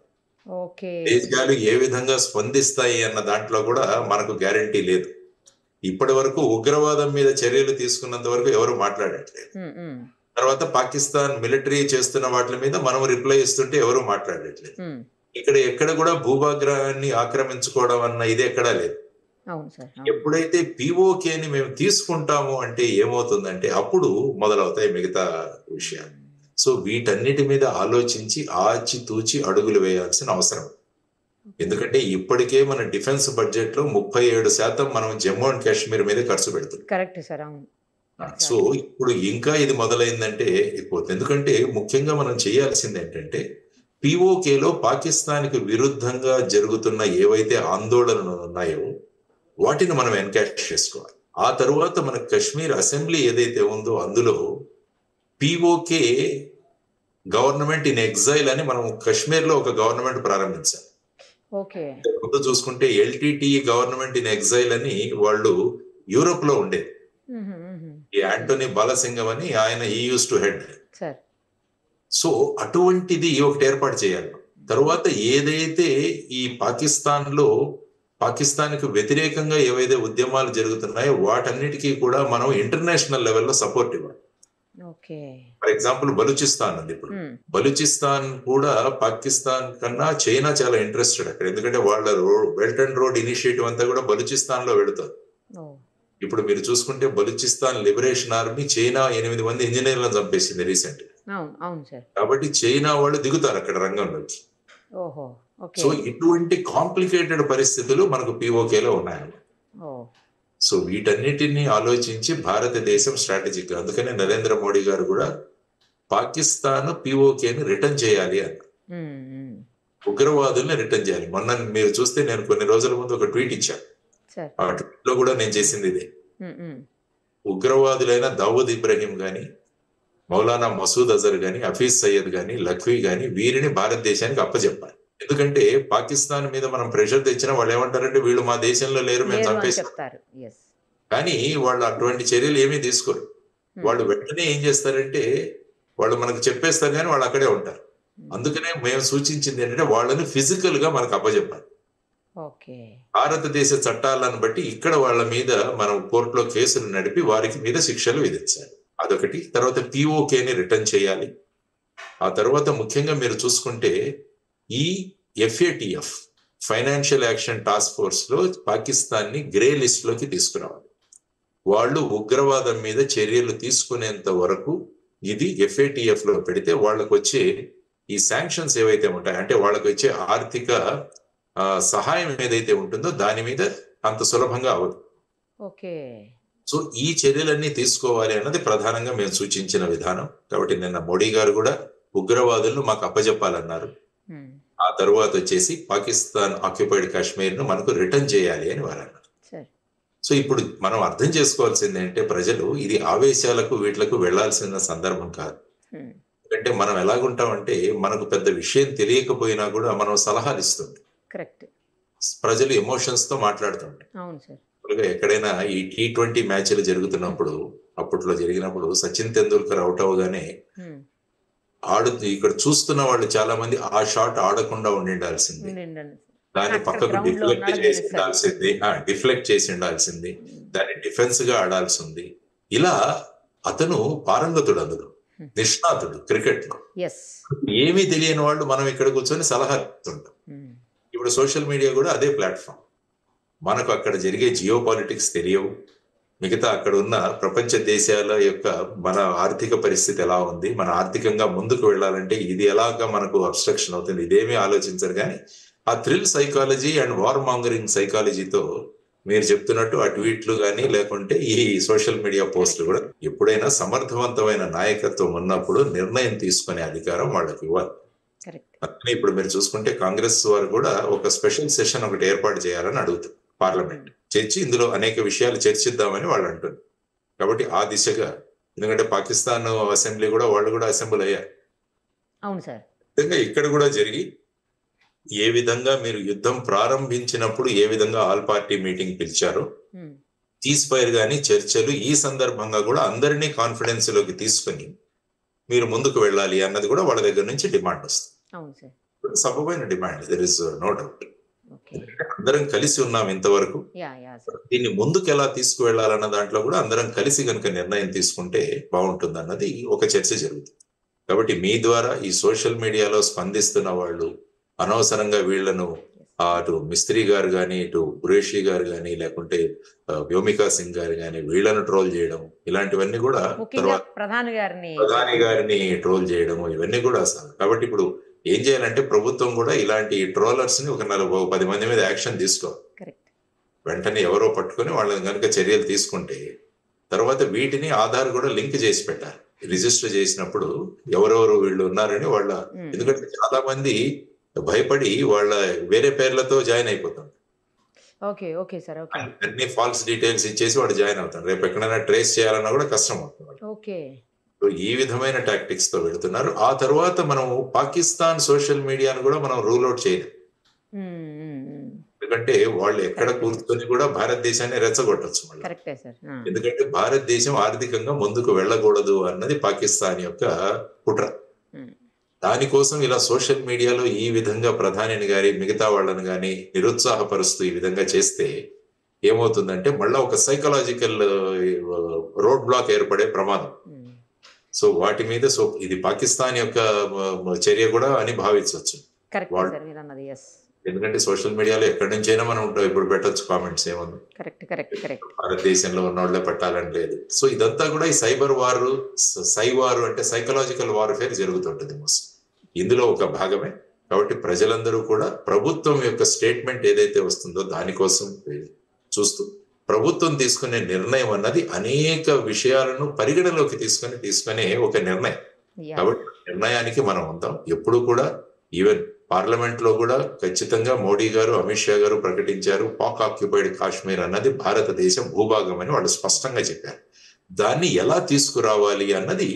దేశాలు ఏ విధంగా స్పందిస్తాయి అన్న దాంట్లో కూడా మనకు గ్యారంటీ లేదు. ఇప్పటి వరకు ఉగ్రవాదం మీద చర్యలు తీసుకున్నంత వరకు ఎవరు మాట్లాడట్లేదు. తర్వాత పాకిస్తాన్ మిలిటరీ చేస్తున్న వాటి మీద మనం రిప్లై ఇస్తుంటే ఎవరు మాట్లాడట్లేదు. ఎక్కడ కూడా భూభాగాన్ని ఆక్రమించుకోవడం అన్న ఇది ఎక్కడా లేదు. ఎప్పుడైతే పిఓకేని మేము తీసుకుంటాము అంటే ఏమవుతుందంటే అప్పుడు మొదలవుతాయి మిగతా విషయాలు. సో వీటన్నిటి మీద ఆలోచించి ఆచితూచి అడుగులు వేయాల్సిన అవసరం. ఎందుకంటే ఇప్పటికే మన డిఫెన్స్ బడ్జెట్ లో 37% మనం జమ్మూ అండ్ కాశ్మీర్ మీద ఖర్చు పెడుతున్నాం. సో ఇప్పుడు ఇంకా ఇది మొదలైందంటే అయిపోతుంది. ఎందుకంటే ముఖ్యంగా మనం చేయాల్సింది ఏంటంటే పిఓకేలో పాకిస్తాన్కి విరుద్ధంగా జరుగుతున్న ఏవైతే ఆందోళనలు ఉన్నాయో వాటిని మనం ఎన్కాష్ చేసుకోవాలి. ఆ తరువాత మన కశ్మీర్ అసెంబ్లీ ఏదైతే ఉందో అందులో పిఓకే గవర్నమెంట్ ఇన్ ఎగ్జైల్ అని మనం కశ్మీర్ లో ఒక గవర్నమెంట్ ప్రారంభించాలి. ముందు చూసుకుంటే ఎల్టీటీ గవర్నమెంట్ ఇన్ ఎగ్జైల్ అని వాళ్ళు యూరోప్ లో ఉండేది. ఈ యాంటోనీ బాలసింగం అని ఆయన యూస్ టు హెడ్. సో అటువంటిది ఒకటి ఏర్పాటు చేయాలి. తర్వాత ఏదైతే ఈ పాకిస్తాన్కి వ్యతిరేకంగా ఏవైతే ఉద్యమాలు జరుగుతున్నాయో వాటన్నిటికీ కూడా మనం ఇంటర్నేషనల్ లెవెల్లో సపోర్ట్ ఇవ్వాలి. ఓకే. ఫర్ ఎగ్జాంపుల్ బలూచిస్తాన్ ఉంది. ఇప్పుడు బలూచిస్తాన్ కూడా పాకిస్తాన్ కన్నా చైనా చాలా ఇంట్రెస్టెడ్ అక్కడ, ఎందుకంటే వాళ్ళ బెల్ట్ అండ్ రోడ్ ఇనిషియేటివ్ అంతా కూడా బలూచిస్తాన్ లో వెళుతుంది. ఇప్పుడు మీరు చూసుకుంటే బలూచిస్తాన్ లిబరేషన్ ఆర్మీ చైనా 8 మంది ఇంజనీర్లను చంపేసింది రీసెంట్. కాబట్టి చైనా వాళ్ళు దిగుతారు అక్కడ రంగంలోకి. సో ఇటువంటి కాంప్లికేటెడ్ పరిస్థితులు మనకు పిఓకేలో ఉన్నాయన్నమాట. సో వీటన్నిటిని ఆలోచించి భారతదేశం స్ట్రాటజిక్, అందుకనే నరేంద్ర మోడీ గారు కూడా పాకిస్తాన్ పిఓకేని రిటర్న్ చేయాలి అన్న, ఉగ్రవాదుల్ని రిటర్న్ చేయాలి. మొన్న మీరు చూస్తే నేను కొన్ని రోజుల ముందు ఒక ట్వీట్ ఇచ్చాను. ఆ ట్వీట్ లో కూడా నేను చేసింది ఇదే. ఉగ్రవాదులైన దావూద్ ఇబ్రహీం గాని, మౌలానా మసూద్ అజర్ గాని, హఫీజ్ సయ్యద్ గాని, లఖ్వీ గాని వీరిని భారతదేశానికి అప్పచెప్పాలి. ఎందుకంటే పాకిస్తాన్ మీద మనం ప్రెషర్ తెచ్చినా వాళ్ళు ఏమంటారంటే వీళ్ళు మా దేశంలో లేరు, మేము చంపేస్తాం. కానీ వాళ్ళు అటువంటి చర్యలు ఏమీ తీసుకోరు. వాళ్ళు వెంటనే ఏం చేస్తారంటే వాళ్ళు మనకు చెప్పేస్తారు కానీ వాళ్ళు అక్కడే ఉంటారు. అందుకనే మేము సూచించింది ఏంటంటే వాళ్ళని ఫిజికల్ గా మనకు అప్పచెప్పాలి. భారతదేశ చట్టాలను బట్టి ఇక్కడ వాళ్ళ మీద మనం కోర్టులో కేసులు నడిపి వారికి మీద శిక్షలు విధించాలి. అదొకటి. తర్వాత పిఓకేని రిటర్న్ చేయాలి. ఆ తర్వాత ముఖ్యంగా మీరు చూసుకుంటే ఈ FATF financial action task force లో పాకిస్తాన్ ని గ్రే లిస్ట్ లోకి తీసుకురావాలి. వాళ్ళు ఉగ్రవాదం మీద చర్యలు తీసుకునేంత వరకు ఇది FATF లో పెడితే వాళ్ళకు వచ్చే ఈ శాంక్షన్స్ ఏవైతే ఉంటాయి, అంటే వాళ్ళకు వచ్చే ఆర్థిక సహాయం ఏదైతే ఉంటుందో దాని మీద అంత సులభంగా అవ్వదు. సో ఈ చర్యలన్నీ తీసుకోవాలి అన్నది ప్రధానంగా మేము సూచించిన విధానం. కాబట్టి నిన్న మోడీ గారు కూడా ఉగ్రవాదులను మాకు అప్పచెప్పాలన్నారు. ఆ తర్వాత వచ్చేసి పాకిస్తాన్ ఆక్యుపైడ్ కాశ్మీర్ ను మనకు రిటర్న్ చేయాలి అని వారు అన్నారు. సో ఇప్పుడు మనం అర్థం చేసుకోవాల్సింది అంటే ప్రజలు ఇది ఆవేశాలకు వీటిలకు వెళ్లాల్సిన సందర్భం కాదు. ఎందుకంటే మనం ఎలాగుంటామంటే మనకు పెద్ద విషయం తెలియకపోయినా కూడా మనం సలహాలు ఇస్తుంది. ప్రజలు ఎమోషన్స్ తో మాట్లాడుతుంటారు. ఎక్కడైనా ఈ T20 మ్యాచ్లు జరుగుతున్నప్పుడు, అప్పట్లో జరిగినప్పుడు సచిన్ తెందూల్కర్ అవుట్ అవగానే ఇక్కడ చూస్తున్న వాళ్ళు చాలా మంది ఆ షాట్ ఆడకుండా ఉండాల్సింది, దాన్ని పక్కకు డిఫ్లెక్ట్ చేసి ఉండాల్సింది, దాన్ని డిఫెన్స్ గా ఆడాల్సింది. ఇలా అతను పారంగతుడు, అందులో నిష్ణాతుడు క్రికెట్ లో. ఏమీ తెలియని వాళ్ళు మనం ఇక్కడ కూర్చొని సలహా ఇస్తుంటాం. ఇప్పుడు సోషల్ మీడియా కూడా అదే ప్లాట్ఫామ్. మనకు అక్కడ జరిగే జియో పాలిటిక్స్ తెలియవు, మిగతా అక్కడ ఉన్న ప్రపంచ దేశాల యొక్క మన ఆర్థిక పరిస్థితి ఎలా ఉంది, మన ఆర్థికంగా ముందుకు వెళ్ళాలంటే ఇది ఎలాగా మనకు అబ్స్ట్రక్షన్ అవుతుంది, ఇదేమీ ఆలోచించరు. కానీ ఆ thrill psychology and war mongering సైకాలజీతో మీరు చెప్తున్నట్టు ఆ ట్వీట్లు కానీ లేకుంటే ఈ సోషల్ మీడియా పోస్టులు కూడా, ఎప్పుడైనా సమర్థవంతమైన నాయకత్వం ఉన్నప్పుడు నిర్ణయం తీసుకునే అధికారం వాళ్ళకి ఇవ్వాలి. అందుకని ఇప్పుడు మీరు చూసుకుంటే కాంగ్రెస్ వారు కూడా ఒక స్పెషల్ సెషన్ ఒకటి ఏర్పాటు చేయాలని అడుగుతారు పార్లమెంట్, చర్చి ఇందులో అనేక విషయాలు చర్చిద్దామని వాళ్ళు అంటున్నారు. కాబట్టి ఆ దిశగా, ఎందుకంటే పాకిస్తాన్ అసెంబ్లీ కూడా వాళ్ళు కూడా అసెంబ్లీ అయ్యారు. విధంగా ఇక్కడ కూడా జరిగి ఏ విధంగా మీరు యుద్ధం ప్రారంభించినప్పుడు ఏ విధంగా ఆల్ పార్టీ మీటింగ్ పిలిచారో, సీజ్ ఫైర్ గానీ చర్చలు ఈ సందర్భంగా కూడా అందరినీ కాన్ఫిడెన్స్ లోకి తీసుకుని మీరు ముందుకు వెళ్ళాలి అన్నది కూడా వాళ్ళ దగ్గర నుంచి డిమాండ్ వస్తుంది. సబబైన demand, there is no doubt. అందరం కలిసి ఉన్నాం ఇంతవరకు, దీన్ని ముందుకు ఎలా తీసుకువెళ్లాలన్న దాంట్లో కూడా అందరం కలిసి కనుక నిర్ణయం తీసుకుంటే బాగుంటుంది అన్నది ఒక చర్చ జరుగుతుంది. కాబట్టి మీ ద్వారా ఈ సోషల్ మీడియాలో స్పందిస్తున్న వాళ్ళు అనవసరంగా వీళ్లను అటు మిస్త్రీ గారు కానీ, ఇటు ఖురేషీ గారు కానీ, లేకుంటే వ్యోమికా సింగ్ గారు కానీ వీళ్లను ట్రోల్ చేయడం, ఇలాంటివన్నీ కూడా, తర్వాత ప్రధాని గారిని ట్రోల్ చేయడం, ఇవన్నీ కూడా అసలు. కాబట్టి ఇప్పుడు ఏం చేయాలంటే ప్రభుత్వం కూడా ఇలాంటి ట్రోలర్స్ ని ఒక 10 మంది మీద యాక్షన్ తీసుకోవాలి. వెంటనే ఎవరో పట్టుకొని వాళ్ళని కనుక చర్యలు తీసుకుంటే తర్వాత వీటిని ఆధార్ కూడా లింక్ చేసి పెట్టాలి. రిజిస్టర్ చేసినప్పుడు ఎవరెవరు వీళ్ళు ఉన్నారని వాళ్ళ, ఎందుకంటే చాలా మంది భయపడి వాళ్ళ వేరే పేర్లతో జాయిన్ అయిపోతాం. అన్ని ఫాల్స్ డీటెయిల్స్ ఇచ్చేసి వాడు జాయిన్ అవుతాడు. రేపు ఎక్కడైనా ట్రేస్ చేయాలన్నా కూడా కష్టం అవుతుంది. ఈ విధమైన టాక్టిక్స్ తో వెళుతున్నారు. ఆ తర్వాత మనం పాకిస్తాన్ సోషల్ మీడియాను కూడా మనం రూల్ అవుట్ చేయలేం. ఎందుకంటే వాళ్ళు ఎక్కడ కూర్చొని కూడా భారతదేశాన్ని రెచ్చగొట్టచ్చు మళ్ళీ. ఎందుకంటే భారతదేశం ఆర్థికంగా ముందుకు వెళ్ళకూడదు అన్నది పాకిస్తాన్ యొక్క కుట్ర. దానికోసం ఇలా సోషల్ మీడియాలో ఈ విధంగా ప్రధానిని గాని మిగతా వాళ్ళని గాని నిరుత్సాహపరుస్తూ ఈ విధంగా చేస్తే ఏమవుతుందంటే మళ్ళా ఒక సైకలాజికల్ రోడ్ బ్లాక్ ఏర్పడే ప్రమాదం. సో వాటి మీద ఇది పాకిస్తాన్ యొక్క చర్య కూడా అని భావించవచ్చు. కరెక్ట్ సార్ మీరు అన్నది. ఎస్, ఎందుకంటే సోషల్ మీడియాలో ఎక్కడి నుంచైనా మనం ఇప్పుడు పెట్టొచ్చు కామెంట్స్ ఏమన్నా. Correct correct correct. భారతదేశంలో ఉన్న వాళ్ళే పెట్టాలని లేదు. సో ఇదంతా కూడా ఈ సైబర్ వారు, సైవారు అంటే సైకలాజికల్ వార్ఫేర్ జరుగుతుంటుంది మోస్ట్. ఇందులో ఒక భాగమే. కాబట్టి ప్రజలందరూ కూడా ప్రభుత్వం యొక్క స్టేట్మెంట్ ఏదైతే వస్తుందో దానికోసం చూస్తూ ప్రభుత్వం తీసుకునే నిర్ణయం అన్నది అనేక విషయాలను పరిగణలోకి తీసుకునే ఒక నిర్ణయం. కాబట్టి నిర్ణయానికి మనం ఉంటాం ఎప్పుడు కూడా. ఈవెన్ పార్లమెంట్ లో కూడా ఖచ్చితంగా మోడీ గారు, అమిత్ షా గారు ప్రకటించారు, పాక్ ఆక్యుపైడ్ కాశ్మీర్ అన్నది భారతదేశం భూభాగం అని వాళ్ళు స్పష్టంగా చెప్పారు. దాన్ని ఎలా తీసుకురావాలి అన్నది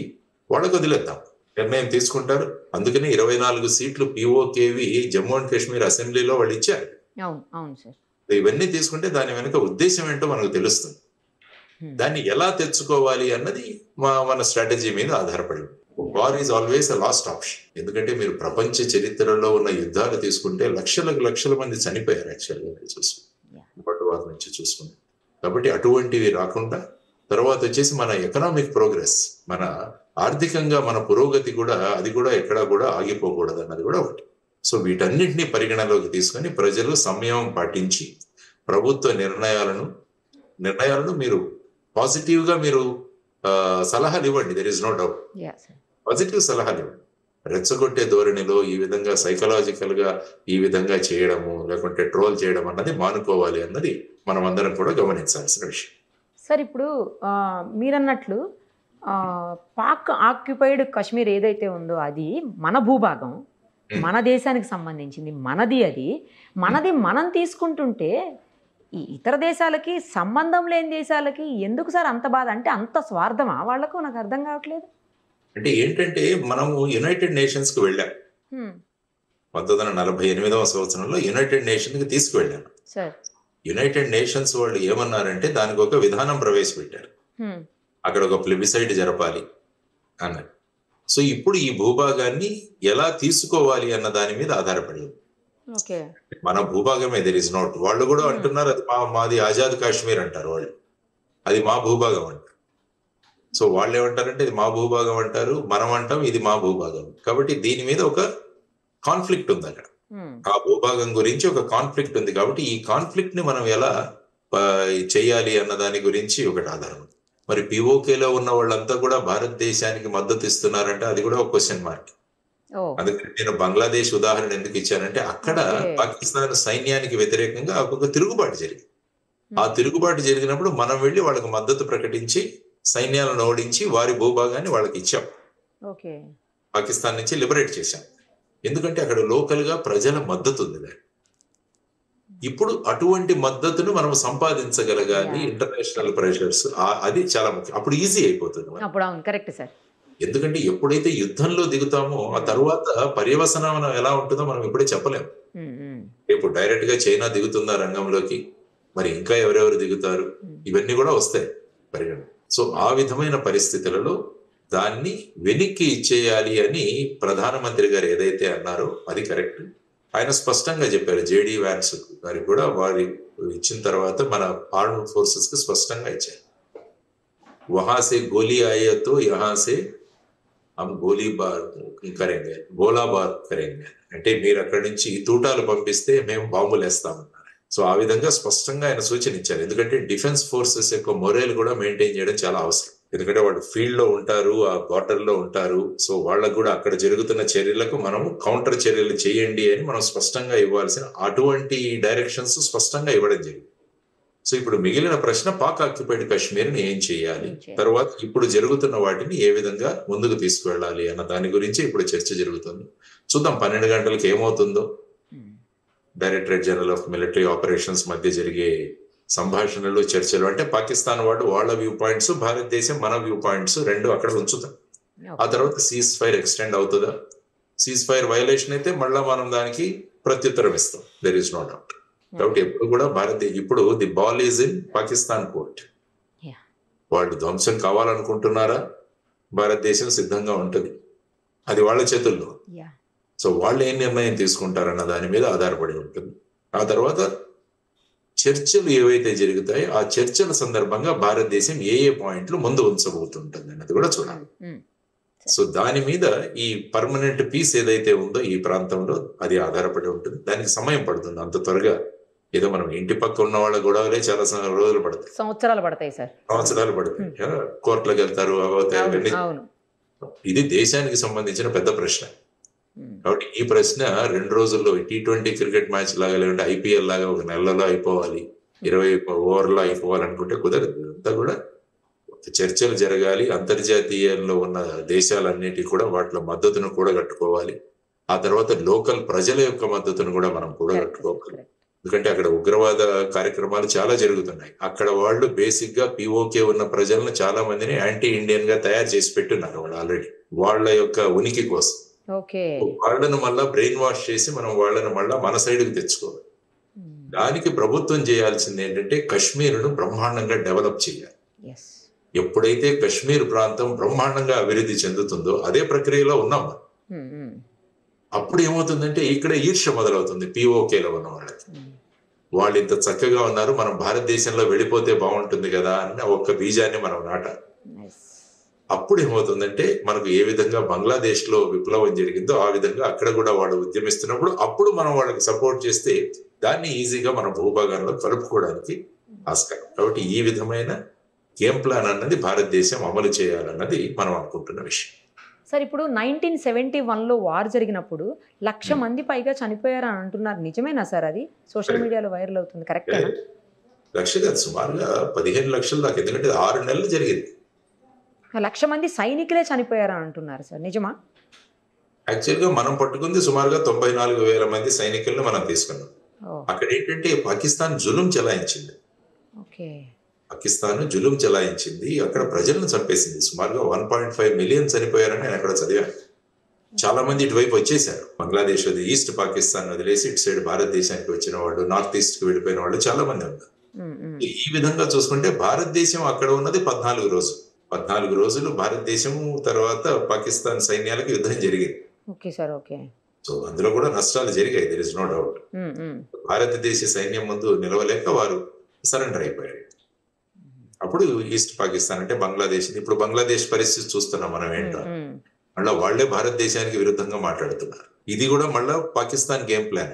వాళ్ళకు వదిలేద్దాం, నిర్ణయం తీసుకుంటారు. అందుకని 24 సీట్లు పిఓకేవి జమ్మూ అండ్ కాశ్మీర్ అసెంబ్లీలో వాళ్ళు ఇచ్చారు. అవును సార్. ఇవన్నీ తీసుకుంటే దాని వెనుక ఉద్దేశం ఏంటో మనకు తెలుస్తుంది. దాన్ని ఎలా తెచ్చుకోవాలి అన్నది మన స్ట్రాటజీ మీద ఆధారపడి. War is always a last option. ఎందుకంటే మీరు ప్రపంచ చరిత్రలో ఉన్న యుద్ధాలు తీసుకుంటే లక్షల మంది చనిపోయారు యాక్చువల్గా చూసుకుంటే, వారి నుంచి చూసుకుంటే. కాబట్టి అటువంటివి రాకుండా తర్వాత వచ్చేసి మన ఎకనామిక్ ప్రోగ్రెస్, మన ఆర్థికంగా మన పురోగతి కూడా, అది కూడా ఎక్కడా కూడా ఆగిపోకూడదు అన్నది కూడా ఒకటి. సో వీటన్నింటినీ పరిగణలోకి తీసుకొని ప్రజలు సంయమం పాటించి ప్రభుత్వ నిర్ణయాలను మీరు పాజిటివ్ గా మీరు సలహాలు ఇవ్వండి. There is no doubt. Positive సలహాలు ఇవ్వండి. రెచ్చగొట్టే ధోరణిలో ఈ విధంగా సైకలాజికల్ గా ఈ విధంగా చేయడము, లేకుంటే ట్రోల్ చేయడం అన్నది మానుకోవాలి అన్నది మనం అందరం కూడా గమనించాల్సిన విషయం. సార్ ఇప్పుడు మీరన్నట్లు పాక్ ఆక్యుపైడ్ కాశ్మీర్ ఏదైతే ఉందో అది మన భూభాగం, మన దేశానికి సంబంధించింది, మనది. అది మనది మనం తీసుకుంటుంటే ఈ ఇతర దేశాలకి, సంబంధం లేని దేశాలకి ఎందుకు సార్ అంత బాధ? అంటే అంత స్వార్థమా వాళ్లకు? నాకు అర్థం కావట్లేదు. అంటే ఏంటంటే మనము యునైటెడ్ నేషన్స్ కి వెళ్ళాం. 1948వ సంవత్సరంలో యునైటెడ్ నేషన్ కి తీసుకువెళ్ళాను. యునైటెడ్ నేషన్స్ వాళ్ళు ఏమన్నారంటే దానికి ఒక విధానం ప్రవేశపెట్టారు. అక్కడ ఒక ప్లెబిసైడ్ జరపాలి అన్నారు. సో ఇప్పుడు ఈ భూభాగాన్ని ఎలా తీసుకోవాలి అన్న దాని మీద ఆధారపడి మన భూభాగమే. There is not. వాళ్ళు కూడా అంటున్నారు అది మాది ఆజాద్ కాశ్మీర్ అంటారు వాళ్ళు, అది మా భూభాగం అంటారు. సో వాళ్ళు ఏమంటారంటే ఇది మా భూభాగం అంటారు, మనం అంటాం ఇది మా భూభాగం. కాబట్టి దీని మీద ఒక కాన్ఫ్లిక్ట్ ఉంది అక్కడ. ఆ భూభాగం గురించి ఒక కాన్ఫ్లిక్ట్ ఉంది. కాబట్టి ఈ కాన్ఫ్లిక్ట్ ని మనం ఎలా చేయాలి అన్న దాని గురించి ఒకటి ఆధారం. మరి పిఓకేలో ఉన్న వాళ్ళంతా కూడా భారతదేశానికి మద్దతు ఇస్తున్నారంటే అది కూడా ఒక క్వశ్చన్ మార్క్. అందుకని నేను బంగ్లాదేశ్ ఉదాహరణ ఎందుకు ఇచ్చానంటే అక్కడ పాకిస్తాన్ సైన్యానికి వ్యతిరేకంగా ఒక తిరుగుబాటు జరిగింది. ఆ తిరుగుబాటు జరిగినప్పుడు మనం వెళ్ళి వాళ్ళకి మద్దతు ప్రకటించి సైన్యాలను ఓడించి వారి భూభాగాన్ని వాళ్ళకి ఇచ్చాం. పాకిస్తాన్ నుంచి లిబరేట్ చేశాం. ఎందుకంటే అక్కడ లోకల్ గా ప్రజల మద్దతు ఉంది. ఇప్పుడు అటువంటి మద్దతును మనం సంపాదించగలగాలి. ఇంటర్నేషనల్ ప్రెషర్స్ అది చాలా ముఖ్యం. అప్పుడు ఈజీ అయిపోతుంది. ఎందుకంటే ఎప్పుడైతే యుద్ధంలో దిగుతామో ఆ తర్వాత పర్యవసనం ఎలా ఉంటుందో మనం ఇప్పుడే చెప్పలేము. ఇప్పుడు డైరెక్ట్ గా చైనా దిగుతుందా రంగంలోకి, మరి ఇంకా ఎవరెవరు దిగుతారు, ఇవన్నీ కూడా వస్తాయి పరిగణ. సో ఆ విధమైన పరిస్థితులలో దాన్ని వెనక్కి ఇచ్చేయాలి అని ప్రధానమంత్రి గారు ఏదైతే అన్నారో అది కరెక్ట్. ఆయన స్పష్టంగా చెప్పారు. జేడీ వ్యాన్స్ గారికి కూడా వారి ఇచ్చిన తర్వాత మన ఆర్మ్డ్ ఫోర్సెస్ కి స్పష్టంగా ఇచ్చారు. వహాసే గోలీ ఆయతో యహాసే హమ్ గోలీ బార్ కరేంగే, గోలా బార్ కరేంగే. అంటే మీరు అక్కడి నుంచి తూటాలు పంపిస్తే మేము బాంబులు వేస్తామన్నారు. సో ఆ విధంగా స్పష్టంగా ఆయన సూచన ఇచ్చారు. ఎందుకంటే డిఫెన్స్ ఫోర్సెస్ యొక్క మొరేల్ కూడా మెయింటైన్ చేయడం చాలా అవసరం. ఎందుకంటే వాళ్ళు ఫీల్డ్ లో ఉంటారు, ఆ బార్డర్ లో ఉంటారు. సో వాళ్ళకు కూడా అక్కడ జరుగుతున్న చర్యలకు మనం కౌంటర్ చర్యలు చేయండి అని మనం స్పష్టంగా ఇవ్వాల్సిన అటువంటి డైరెక్షన్స్ స్పష్టంగా ఇవ్వడం జరిగింది. సో ఇప్పుడు మిగిలిన ప్రశ్న పాక్ ఆక్యుపైడ్ కాశ్మీర్ ని ఏం చేయాలి, తర్వాత ఇప్పుడు జరుగుతున్న వాటిని ఏ విధంగా ముందుకు తీసుకువెళ్ళాలి అన్న దాని గురించి ఇప్పుడు చర్చ జరుగుతుంది. చూద్దాం 12 గంటలకు ఏమవుతుందో. Directorate general of military operations మధ్య జరిగే సంభాషణలు, చర్చలు అంటే పాకిస్తాన్ వాళ్ళు వాళ్ళ వ్యూ పాయింట్స్, భారతదేశం మన వ్యూ పాయింట్స్ రెండు అక్కడ ఉంచుతాం. ఆ తర్వాత సీజ్ ఫైర్ ఎక్స్టెండ్ అవుతుందా, సీజ్ ఫైర్ వైలేషన్ అయితే మళ్ళా మనం దానికి ప్రత్యుత్తరం ఇస్తాం. There is no doubt. కాబట్టి ఎప్పుడు కూడా ఇప్పుడు the ball is in Pakistan court. వాళ్ళు ధ్వంసం కావాలనుకుంటున్నారా, భారతదేశం సిద్ధంగా ఉంటుంది, అది వాళ్ళ చేతుల్లో. సో వాళ్ళు ఏం నిర్ణయం తీసుకుంటారన్న దాని మీద ఆధారపడి ఉంటుంది. ఆ తర్వాత చర్చలు ఏవైతే జరుగుతాయో ఆ చర్చల సందర్భంగా భారతదేశం ఏ పాయింట్లు ముందు ఉంచబోతుంటుంది అన్నది కూడా చూడాలి. సో దాని మీద ఈ పర్మనెంట్ పీస్ ఏదైతే ఉందో ఈ ప్రాంతంలో అది ఆధారపడి ఉంటుంది. దానికి సమయం పడుతుంది. అంత త్వరగా ఏదో మనం ఇంటి పక్క ఉన్న వాళ్ళ గొడవలే చాలా రోజులు పడతాయి, సంవత్సరాలు పడతాయి సార్, సంవత్సరాలు పడతాయి. కోర్టులకు వెళ్తారు, అవుతాయి అవన్నీ. ఇది దేశానికి సంబంధించిన పెద్ద ప్రశ్న. కాబట్టి ఈ ప్రశ్న 2 రోజుల్లో T20 క్రికెట్ మ్యాచ్ లాగా, లేదంటే IPL లాగా ఒక నెలలో అయిపోవాలి, 20 ఓవర్లో అయిపోవాలి అనుకుంటే కుదరదు. అంతా కూడా చర్చలు జరగాలి. అంతర్జాతీయంలో ఉన్న దేశాలన్నిటి కూడా వాటిలో మద్దతును కూడా కట్టుకోవాలి. ఆ తర్వాత లోకల్ ప్రజల యొక్క మద్దతును కూడా మనం కూడా కట్టుకోవాలి. ఎందుకంటే అక్కడ ఉగ్రవాద కార్యక్రమాలు చాలా జరుగుతున్నాయి. అక్కడ వాళ్ళు బేసిక్ గా POK ఉన్న ప్రజలను చాలా మందిని యాంటీ ఇండియన్ గా తయారు చేసి పెట్టున్నారు వాళ్ళు ఆల్రెడీ, వాళ్ళ యొక్క ఉనికి కోసం. వాళ్ళను మళ్ళా బ్రెయిన్ వాష్ చేసి మనం వాళ్ళను మళ్ళా మన సైడ్కి తెచ్చుకోవాలి. దానికి ప్రభుత్వం చేయాల్సింది ఏంటంటే కశ్మీర్ను బ్రహ్మాండంగా డెవలప్ చేయాలి. ఎప్పుడైతే కశ్మీర్ ప్రాంతం బ్రహ్మాండంగా అభివృద్ధి చెందుతుందో, అదే ప్రక్రియలో ఉన్నాం. అప్పుడు ఏమవుతుందంటే ఇక్కడ ఈర్ష్య మొదలవుతుంది POKలో ఉన్న వాళ్ళకి. వాళ్ళు ఇంత చక్కగా ఉన్నారు, మనం భారతదేశంలో వెళ్ళిపోతే బాగుంటుంది కదా అని ఒక్క బీజాన్ని మనం నాటాలి. అప్పుడు ఏమవుతుందంటే మనకు ఏ విధంగా బంగ్లాదేశ్ లో విప్లవం జరిగిందో ఆ విధంగా అక్కడ కూడా వాళ్ళు ఉద్యమిస్తున్నప్పుడు అప్పుడు మనం వాళ్ళకి సపోర్ట్ చేస్తే దాన్ని ఈజీగా మన భూభాగంలో కలుపుకోవడానికి ఆస్కారం. కాబట్టి ఈ విధమైన గేమ్ ప్లాన్ అన్నది భారతదేశం అమలు చేయాలన్నది మనం అనుకుంటున్న విషయం. సార్, ఇప్పుడు 1971లో వార్ జరిగినప్పుడు 1,00,000 మంది పైగా చనిపోయారని అంటున్నారు, నిజమేనా సార్? అది సోషల్ మీడియాలో వైరల్ అవుతుంది, కరెక్టేనా? 1,00,000 కాదు, సుమారుగా 15 లక్షల దాకా. ఎందుకంటే 6 నెలలు జరిగింది. 1,00,000 మంది సైనికులే చనిపోయారని అంటున్నారు సార్, నిజమా? యాక్చువల్గా మనం పట్టుకుంది సుమారుగా 94,000 మంది సైనికులను మనం తీసుకున్నాం. అక్కడ ఏంటంటే పాకిస్తాన్ జులుం చెలాయించింది. పాకిస్తాన్ జులుం చెలాయించింది, అక్కడ ప్రజలను చంపేసింది. సుమారుగా 1.5 మిలియన్ చనిపోయారని నేను అక్కడ చదివాను. చాలా మంది ఇటువైపు వచ్చేసారు. బంగ్లాదేశ్ ఈస్ట్ పాకిస్తాన్ వదిలేసి ఇటు సైడ్ భారతదేశానికి వచ్చిన వాళ్ళు, నార్త్ ఈస్ట్ కి వెళ్ళిపోయిన వాళ్ళు చాలా మంది ఉన్నారు. ఈ విధంగా చూసుకుంటే భారతదేశం అక్కడ ఉన్నది 14 రోజులు. 14 రోజులు భారతదేశం తర్వాత పాకిస్తాన్ సైన్యాలకు యుద్ధం జరిగింది. సో అందులో కూడా నష్టాలు జరిగాయి, దేర్ ఇస్ నో డౌట్. భారతదేశ సైన్యం ముందు నిలవలేక వారు సరెండర్ అయిపోయారు. అప్పుడు ఈస్ట్ పాకిస్తాన్ అంటే బంగ్లాదేశ్. ఇప్పుడు బంగ్లాదేశ్ పరిస్థితి చూస్తున్నాం మనం ఏంటో. మళ్ళీ వాళ్లే భారతదేశానికి విరుద్ధంగా మాట్లాడుతున్నారు. ఇది కూడా మళ్ళా Pakistan game plan.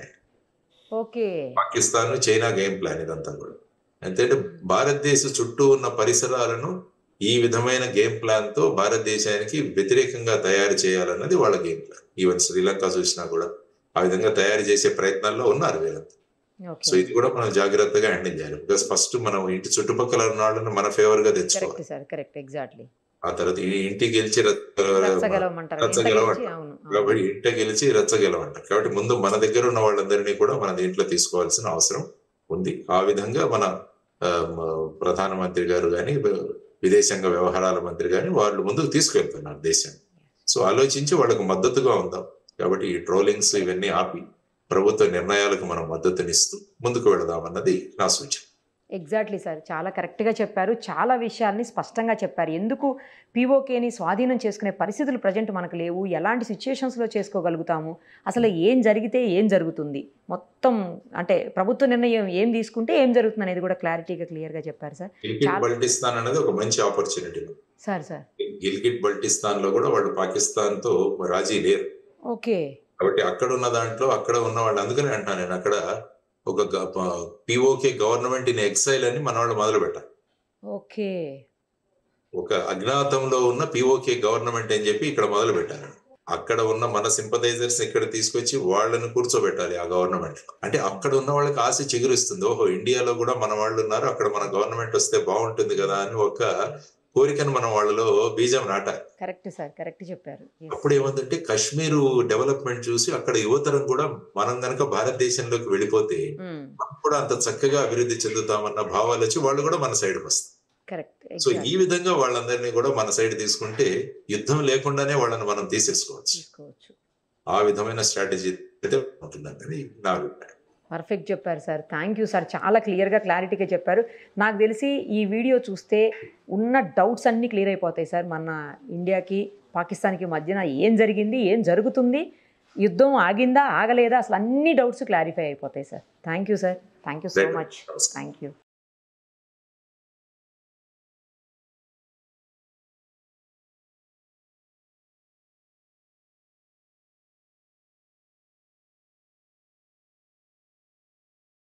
Pakistan China game plan ఇదంతా కూడా. ఎందుకంటే భారతదేశ చుట్టూ ఉన్న పరిసరాలను ఈ విధమైన గేమ్ ప్లాన్ తో భారతదేశానికి వ్యతిరేకంగా తయారు చేయాలన్నది వాళ్ళ గేమ్ ప్లాన్. ఈవెన్ శ్రీలంక చూసినా కూడా ఆ విధంగా తయారు చేసే ప్రయత్నాల్లో ఉన్నారు వీళ్ళంతా. సో ఇది కూడా మనం జాగ్రత్తగా హ్యాండిల్ చేయాలి. బికాస్ ఫస్ట్ మనం ఇంటి చుట్టుపక్కల ఉన్న వాళ్ళని మన ఫేవర్ గా తెచ్చుకోవాలి. ఆ తర్వాత ఇంటి గెలిచి కాబట్టి ఇంట గెలిచి రచ్చగెలవంటారు. కాబట్టి ముందు మన దగ్గర ఉన్న వాళ్ళందరినీ కూడా మన దీంట్లో తీసుకోవాల్సిన అవసరం ఉంది. ఆ విధంగా మన ప్రధానమంత్రి గారు కానీ, విదేశాంగ వ్యవహారాల మంత్రి కానీ వాళ్ళు ముందుకు తీసుకెళ్తున్నారు దేశాన్ని. సో ఆలోచించి వాళ్ళకు మద్దతుగా ఉందాం. కాబట్టి ఈ ట్రోలింగ్స్ ఇవన్నీ ఆపి ప్రభుత్వ నిర్ణయాలకు మనం మద్దతునిస్తూ ముందుకు వెళదామన్నది నా సూచన. ఎగ్జాక్ట్లీ సార్, చాలా కరెక్ట్గా చెప్పారు. చాలా విషయాల్ని స్పష్టంగా చెప్పారు. ఎందుకు POKని స్వాధీనం చేసుకునే పరిస్థితులు ప్రజెంట్ మనకు లేవు, ఎలాంటి సిచ్యుయేషన్స్లో చేసుకోగలుగుతాము, అసలు ఏం జరిగితే ఏం జరుగుతుంది, మొత్తం అంటే ప్రభుత్వ నిర్ణయం ఏం తీసుకుంటే ఏం జరుగుతుంది అనేది కూడా క్లియర్గా చెప్పారు సార్. బల్టిస్తాన్ అనేది ఒక మంచి ఆపర్చునిటీ సార్. గిల్గిట్ బల్టిస్తాన్ లో కూడా వాళ్ళు పాకిస్తాన్ తో రాజీ లేరు. కాబట్టి అక్కడ ఉన్న దాంట్లో అక్కడ ఉన్న వాళ్ళు, అందుకనే అంటున్నాను నేను, అక్కడ ఒక POK గవర్నమెంట్ ఇన్ ఎక్సైల్ అని మన వాళ్ళు మొదలు పెట్టారు. ఒక అజ్ఞాతంలో ఉన్న POK గవర్నమెంట్ అని చెప్పి ఇక్కడ మొదలు పెట్టారు. అక్కడ ఉన్న మన సింపథైజర్స్ ఇక్కడ తీసుకొచ్చి వాళ్ళని కూర్చోబెట్టాలి ఆ గవర్నమెంట్ లో. అంటే అక్కడ ఉన్న వాళ్ళకి ఆశ చిగురిస్తుంది, ఓహో ఇండియాలో కూడా మన వాళ్ళు ఉన్నారు, అక్కడ మన గవర్నమెంట్ వస్తే బాగుంటుంది కదా అని ఒక కోరికను మనం వాళ్ళలో బీజం నాటాలి. కరెక్ట్ సార్, కరెక్ట్ చెప్పారు. అప్పుడు ఏమందంటే కశ్మీరు డెవలప్మెంట్ చూసి అక్కడ యువతరం కూడా మనం గనక భారతదేశంలోకి వెళ్ళిపోతే మనం కూడా అంత చక్కగా అభివృద్ధి చెందుతామన్న భావాలు వచ్చి వాళ్ళు కూడా మన సైడ్కి వస్తారు. సో ఈ విధంగా వాళ్ళందరినీ కూడా మన సైడ్ తీసుకుంటే యుద్ధం లేకుండానే వాళ్ళని మనం తీసేసుకోవచ్చు. ఆ విధమైన స్ట్రాటజీ అయితే ఉంటుందని నా అభిప్రాయం. పర్ఫెక్ట్ చెప్పారు సార్, థ్యాంక్ యూ సార్. చాలా క్లారిటీగా చెప్పారు. నాకు తెలిసి ఈ వీడియో చూస్తే ఉన్న డౌట్స్ అన్నీ క్లియర్ అయిపోతాయి సార్. మన ఇండియాకి పాకిస్తాన్కి మధ్యన ఏం జరిగింది, ఏం జరుగుతుంది, యుద్ధం ఆగిందా ఆగలేదా, అసలు అన్ని డౌట్స్ క్లారిఫై అయిపోతాయి sir. Thank you sir, thank you so much, thank you.